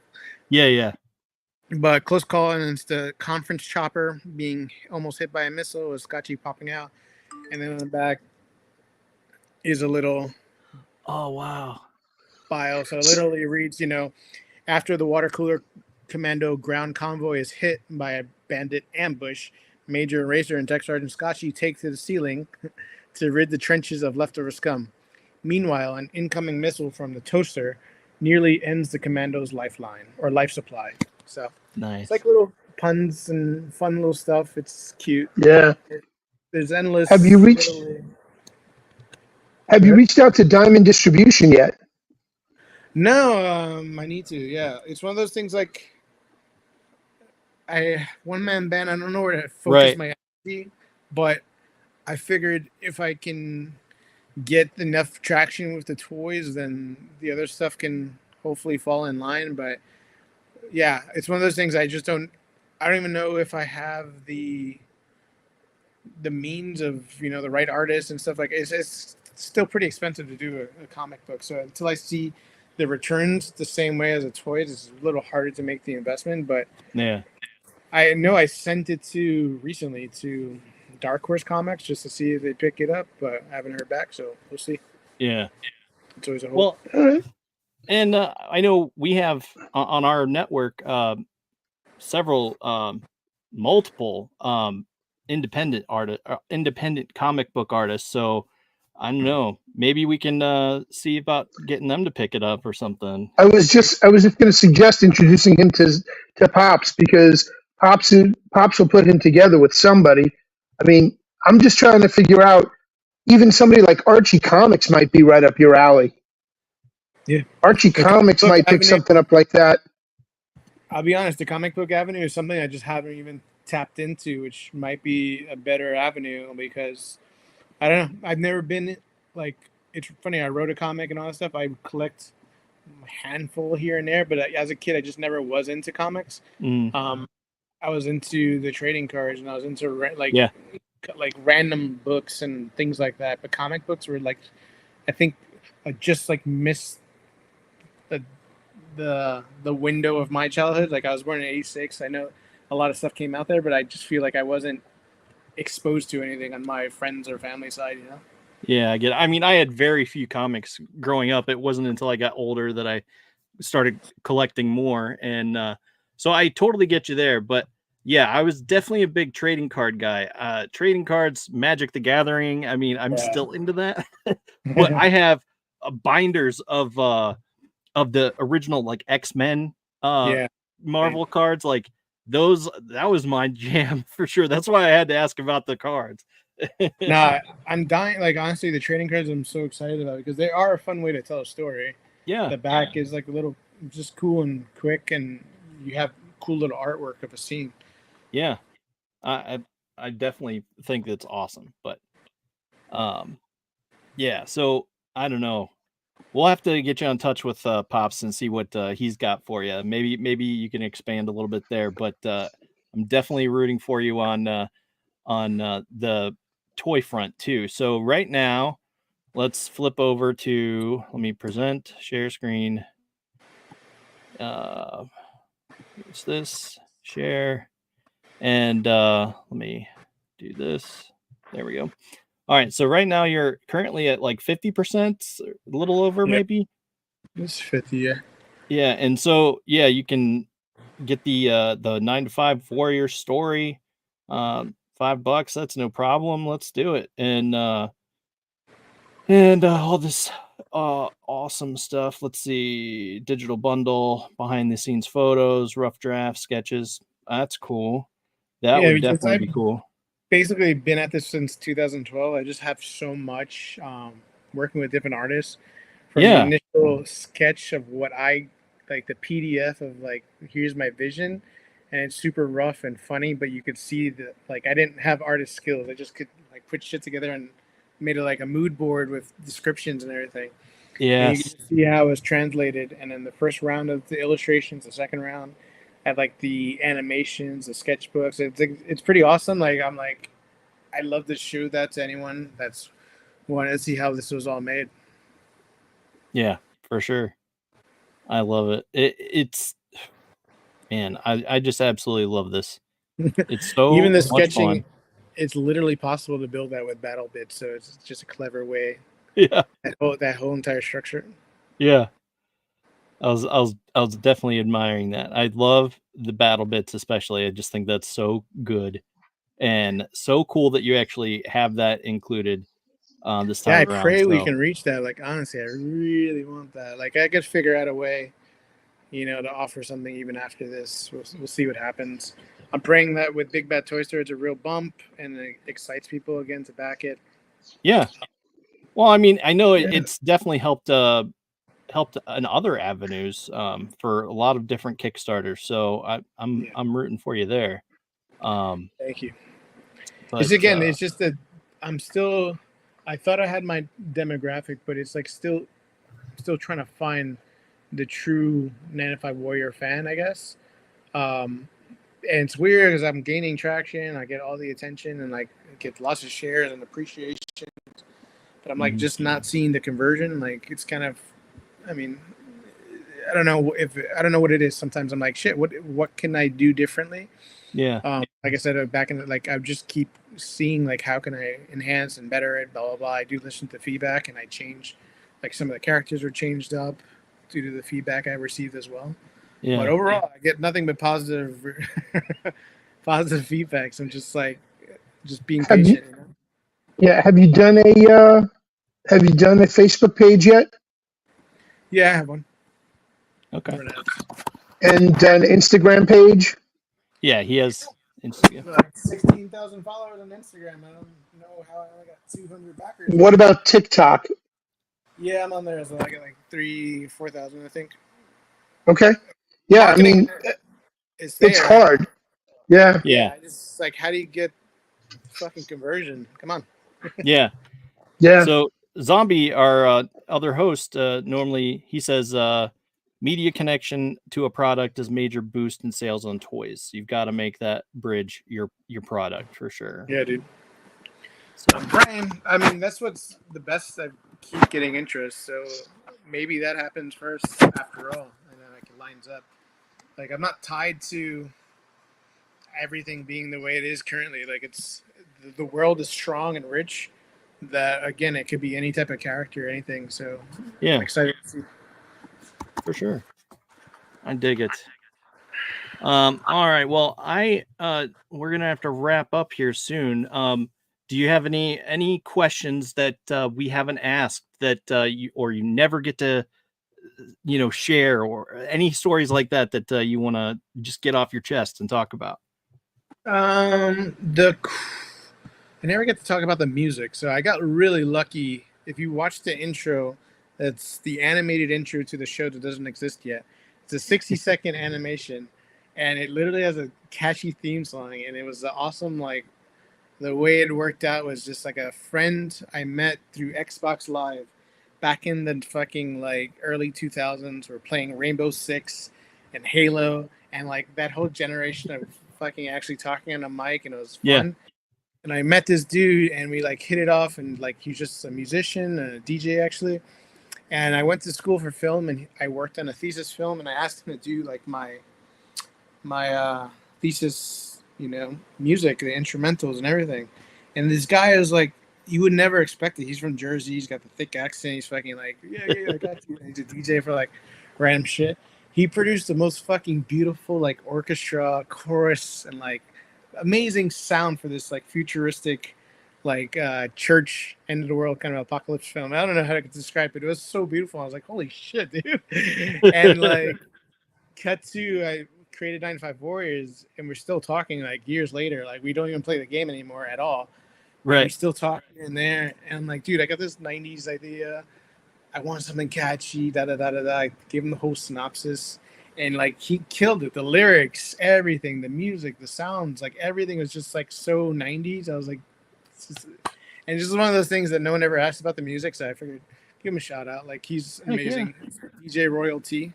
Yeah. But close call, and it's the conference chopper being almost hit by a missile with Scotchy popping out. And then on the back is a little Oh, wow. bio. So literally it reads, after the water cooler commando ground convoy is hit by a bandit ambush, Major Racer and Tech Sergeant Scotchy take to the ceiling to rid the trenches of leftover scum. Meanwhile, an incoming missile from the toaster nearly ends the commando's lifeline or life supply. So Nice. it's like little puns and fun little stuff. It's cute. Yeah. There's endless. Have you reached out to Diamond Distribution yet? No, I need to. Yeah, it's one of those things like one man band. I don't know where to focus my energy, but I figured if I can get enough traction with the toys, then the other stuff can hopefully fall in line. But yeah, it's one of those things I don't even know if I have the means of the right artists and stuff. Like it's still pretty expensive to do a comic book. So until I see the returns the same way as a toy, it's a little harder to make the investment. But yeah, I know I sent it recently to Dark Horse Comics just to see if they pick it up, but I haven't heard back, so we'll see. Yeah, it's always a hope. Well, and I know we have on our network several multiple independent comic book artists. So I don't know, maybe we can see about getting them to pick it up or something. I was just going to suggest introducing him to Pops, because Pops will put him together with somebody. I mean, I'm just trying to figure out, even somebody like Archie Comics might be right up your alley. Yeah, Archie Comics might pick something up like that. I'll be honest, the comic book avenue is something I just haven't even tapped into, which might be a better avenue, because I don't know. I've never been like, it's funny. I wrote a comic and all that stuff. I collect a handful here and there, but as a kid, I just never was into comics. I was into the trading cards, and I was into like random books and things like that. But comic books were like, I think, I just like missed the window of my childhood. Like I was born in '86. I know a lot of stuff came out there, but I just feel like I wasn't exposed to anything on my friends or family side. Yeah, I get it. I mean, I had very few comics growing up. It wasn't until I got older that I started collecting more, and so I totally get you there. But yeah, I was definitely a big trading card guy. Trading cards, Magic the Gathering. I mean, I'm still into that. But I have binders of the original like X-Men Marvel cards. Like those, that was my jam for sure. That's why I had to ask about the cards. Nah, I'm dying. Like honestly, the trading cards I'm so excited about, because they are a fun way to tell a story. Yeah, the back is like a little just cool and quick, and you have cool little artwork of a scene. Yeah, I definitely think that's awesome. But yeah, so I don't know. We'll have to get you in touch with Pops and see what he's got for you. Maybe you can expand a little bit there. But I'm definitely rooting for you on the toy front too. So right now, let's flip over to, let me present, share screen. It's this, share, and let me do this. There we go. All right, so right now you're currently at like 50%, a little over maybe. It's 50, yeah. Yeah, and so yeah, you can get the 9 to 5 Warrior story. $5, that's no problem. Let's do it. And all this awesome stuff. Let's see, digital bundle, behind the scenes photos, rough draft sketches. That's cool. That would definitely be cool. Basically been at this since 2012. I just have so much working with different artists, from the initial sketch of what I like, the PDF of like, here's my vision, and it's super rough and funny, but you could see that like I didn't have artist skills. I just could like put shit together and made it like a mood board with descriptions and everything. Yeah, you can see how it was translated, and then the first round of the illustrations, the second round had like the animations, the sketchbooks. It's pretty awesome. Like I'm like, I love to show that to anyone that's wanted to see how this was all made. Yeah, for sure. I love it. It's Man, I just absolutely love this. It's so even the much sketching. fun. It's literally possible to build that with battle bits, so it's just a clever way. Yeah, that whole entire structure. yeah. I was definitely admiring that. I love the battle bits, especially. I just think that's so good and so cool that you actually have that included this time Yeah, I around. pray we So, can reach that. Like, honestly, I really want that. Like, I could figure out a way, to offer something even after this. We'll see what happens. I'm praying that with Big Bad Toy Store, it's a real bump and it excites people again to back it. yeah. Well, I mean, I know Yeah. it's definitely helped in other avenues for a lot of different Kickstarters. So I'm rooting for you there. Thank you. But it's just that I thought I had my demographic, but it's like still trying to find the true 905 Warrior fan, I guess. And it's weird because I'm gaining traction. I get all the attention and like get lots of shares and appreciation. But I'm like just not seeing the conversion. Like it's kind of, I mean, I don't know what it is. Sometimes I'm like, shit, what can I do differently? Yeah. Like I said, back in like I just keep seeing like how can I enhance and better it, blah blah blah. I do listen to feedback and I change, like some of the characters are changed up due to the feedback I received as well. Yeah. But overall, I get nothing but positive feedback. So I'm just like, being patient. Yeah. Have you done a Facebook page yet? Yeah, I have one. Okay. And an Instagram page? Yeah, he has Instagram. Like 16,000 followers on Instagram. I don't know how I only got 200 backers. What about TikTok? Yeah, I'm on there as well. I get like 3,000-4,000, I think. Okay. Yeah, Marketing, I mean, it's hard. Yeah. Yeah. It's like, how do you get fucking conversion? Come on. Yeah. Yeah. So Zombie, our other host, normally he says media connection to a product is major boost in sales on toys. You've got to make that bridge your product for sure. Yeah, dude. So I'm praying. I mean, that's what's the best. I keep getting interest, so maybe that happens first after all, and then it lines up. Like I'm not tied to everything being the way it is currently. Like it's the world is strong and rich. That again, it could be any type of character, anything. So yeah, I'm excited to see. For sure. I dig it. All right. Well, we're gonna have to wrap up here soon. Do you have any questions that we haven't asked that you never get to share, or any stories like that you want to just get off your chest and talk about? I never get to talk about the music, so I got really lucky. If you watch the intro, that's the animated intro to the show that doesn't exist yet. It's a 60-second animation, and it literally has a catchy theme song, and it was awesome. Like the way it worked out was just like a friend I met through Xbox Live back in the fucking like early 2000s. We're playing Rainbow Six and Halo, and like that whole generation of fucking actually talking on a mic, and it was fun. Yeah. And I met this dude, and we like hit it off, and like he's just a musician and a DJ actually. And I went to school for film, and I worked on a thesis film, and I asked him to do like my thesis, music, the instrumentals and everything. And this guy was like, you would never expect it. He's from Jersey. He's got the thick accent. He's fucking like, yeah, I got you. And he's a DJ for like random shit. He produced the most fucking beautiful like orchestra, chorus, and like amazing sound for this like futuristic, like church end of the world kind of apocalypse film. I don't know how to describe it. It was so beautiful. I was like, holy shit, dude. And like cut to I created 905 Warriors, and we're still talking like years later. Like we don't even play the game anymore at all. Right. We're still talking in there, and I'm like, dude, I got this 90s idea. I want something catchy, I gave him the whole synopsis, and like he killed it. The lyrics, everything, the music, the sounds, like everything was just like so 90s. I was like, and just one of those things that no one ever asked about the music, so I figured give him a shout out. Like he's amazing. DJ Royalty,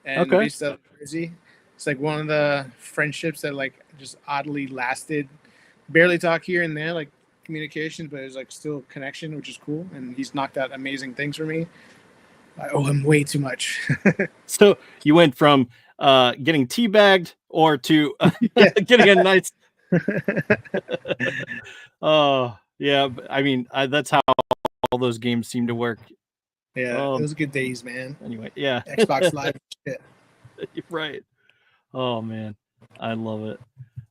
and based out of Jersey. It's like one of the friendships that like just oddly lasted. Barely talk here and there, like communications, but there's like still connection, which is cool. And he's knocked out amazing things for me. I owe him way too much. So you went from getting teabagged or to getting a nice. Oh yeah, I mean that's how all those games seem to work. Yeah, those are good days, man. Anyway, yeah, Xbox Live. Shit. Right. Oh man, I love it.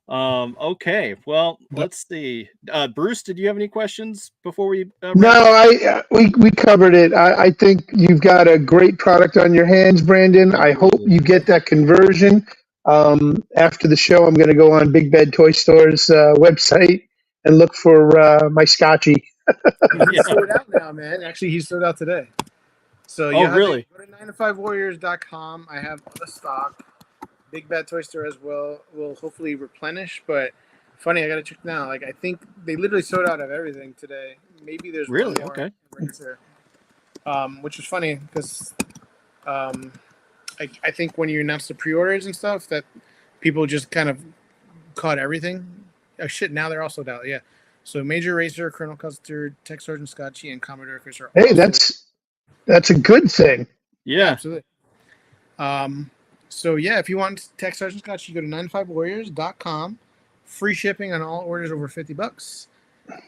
Okay, well, let's see. Bruce, did you have any questions before we? No, we covered it. I think you've got a great product on your hands, Brandon. I hope you get that conversion. After the show, I'm going to go on Big Bad Toy Store's website and look for my Scotchy. He's sold out now, man. Actually, he's sold out today. So you really? Go to 9to5warriors.com. I have the stock. Big Bad Toy Store as well will hopefully replenish, but funny, I gotta check now. Like I think they literally sold out of everything today. Maybe there's really one more okay. Which is funny because I think when you announce the pre-orders and stuff, that people just kind of caught everything. Oh shit! Now they're all sold out. Yeah. So Major Racer, Colonel Custard, Tech Sergeant Scotchy, and Commodore Chris are. Hey, that's a good thing. Yeah, absolutely. So yeah, if you want Tech Sergeant Scotch, you go to 9to5warriors.com. Free shipping on all orders over $50.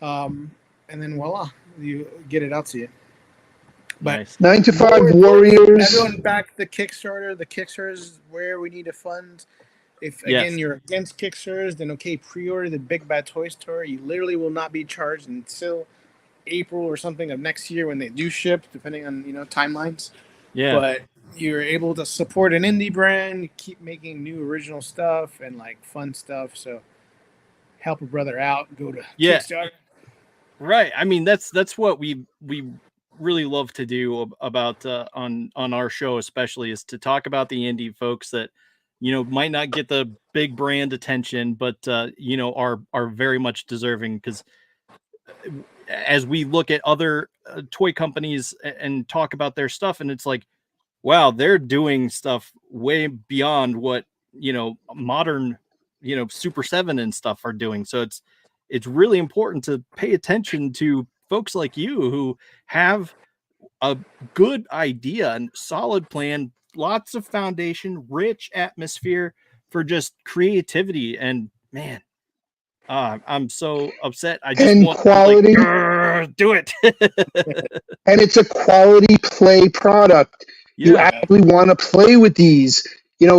And then voila, you get it out to you. But nice. 9to5 Warriors. Everyone back the Kickstarter. The Kickstarter is where we need to fund. If again you're against Kickstarters, then okay, pre-order the Big Bad Toy Store. You literally will not be charged until April or something of next year when they do ship, depending on timelines. Yeah. But you're able to support an indie brand, keep making new original stuff and like fun stuff. So help a brother out. Go to Kickstarter. Right. I mean, that's what we really love to do about on our show, especially, is to talk about the indie folks that might not get the big brand attention, but are very much deserving, because as we look at other toy companies and talk about their stuff, and it's like, wow, they're doing stuff way beyond what, modern, Super 7 and stuff are doing. So it's really important to pay attention to folks like you who have a good idea and solid plan, lots of foundation, rich atmosphere for just creativity. And man, I'm so upset. I just want quality. Do it. And it's a quality play product. Yeah. You actually want to play with these.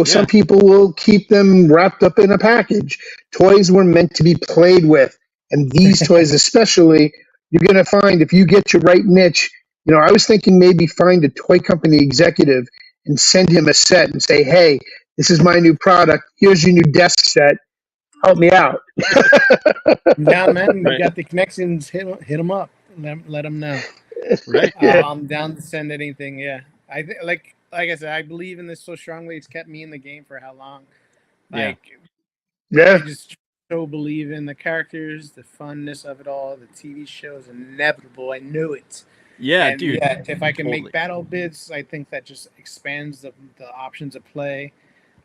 Some people will keep them wrapped up in a package. Toys were meant to be played with. And these toys especially, you're going to find, if you get your right niche, I was thinking maybe find a toy company executive and send him a set and say, hey, this is my new product. Here's your new desk set. Help me out. Yeah, man, you got the connections. Hit them up. Let them know. Right. I'm down to send anything. Yeah, I think like I said, I believe in this so strongly. It's kept me in the game for how long? I just so believe in the characters, the funness of it all. The TV show is inevitable. I know it. Yeah, and dude. Yeah, if I can make battle bits, I think that just expands the options of play.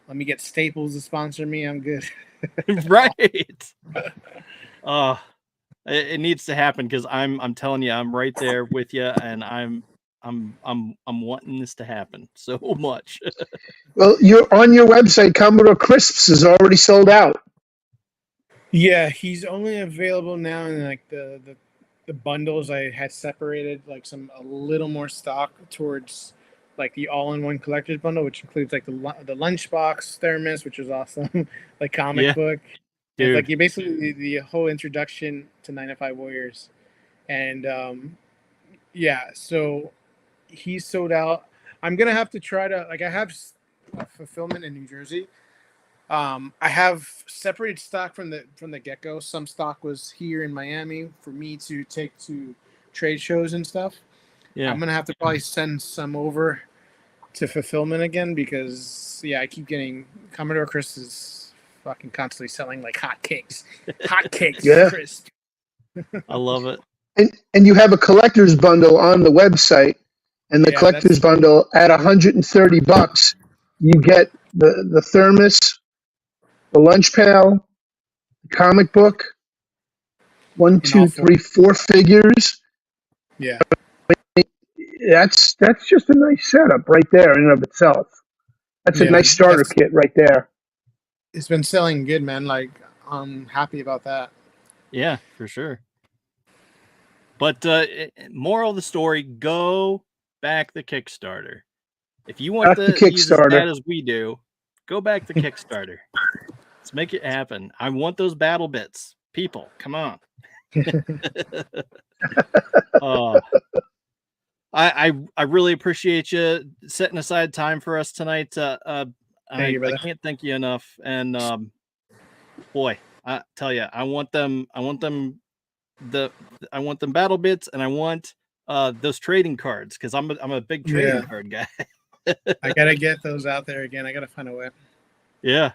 Let me get Staples to sponsor me. I'm good. Right. It needs to happen, because I'm telling you, I'm right there with you, and I'm wanting this to happen so much. Well, you're on your website. Commodore Crisps is already sold out. Yeah, he's only available now in like the bundles. I had separated like a little more stock towards like the all-in-one collector's bundle, which includes like the lunchbox thermos, which is awesome, like comic book. It's like you basically the whole introduction to 9to5 Warriors, and so he's sold out. I'm gonna have to try to I have fulfillment in New Jersey. I have separated stock from the get-go. Some stock was here in Miami for me to take to trade shows and stuff. Yeah, I'm gonna have to probably send some over to fulfillment again, because I keep getting Commodore Chris is fucking constantly selling like hotcakes. Chris. I love it. And you have a collector's bundle on the website, and the collector's bundle at $130, you get the thermos, the lunch pail, the comic book, 1, 2, 3, 4 figures. Yeah. That's just a nice setup right there in and of itself. That's a nice starter kit right there. It's been selling good, man. Like, I'm happy about that. Yeah, for sure. But moral of the story: go back the Kickstarter. If you want to use as bad as we do, go back the Kickstarter. Let's make it happen. I want those battle bits. People, come on. I really appreciate you setting aside time for us tonight. I can't thank you enough. And boy, I tell you, I want them battle bits, and I want those trading cards, because I'm a big trading card guy. I gotta get those out there again. I gotta find a way. Yeah.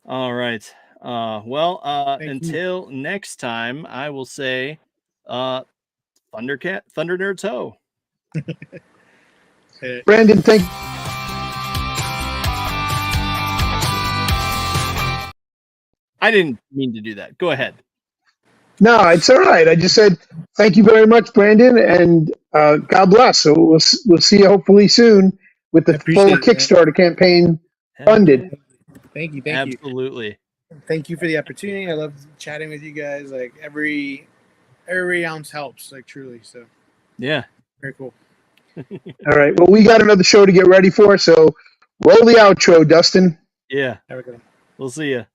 All right. Well, until next time, I will say, Thunder Nerds Ho. Brandon, thank. I didn't mean to do that. Go ahead. No, it's all right. I just said thank you very much, Brandon, and God bless. So we'll see you hopefully soon with the full Kickstarter campaign funded. Thank you. Absolutely. Thank you for the opportunity. I love chatting with you guys. Like every ounce helps, like truly. So yeah, very cool. All right. Well, we got another show to get ready for, so roll the outro, Dustin. Yeah. We'll see you.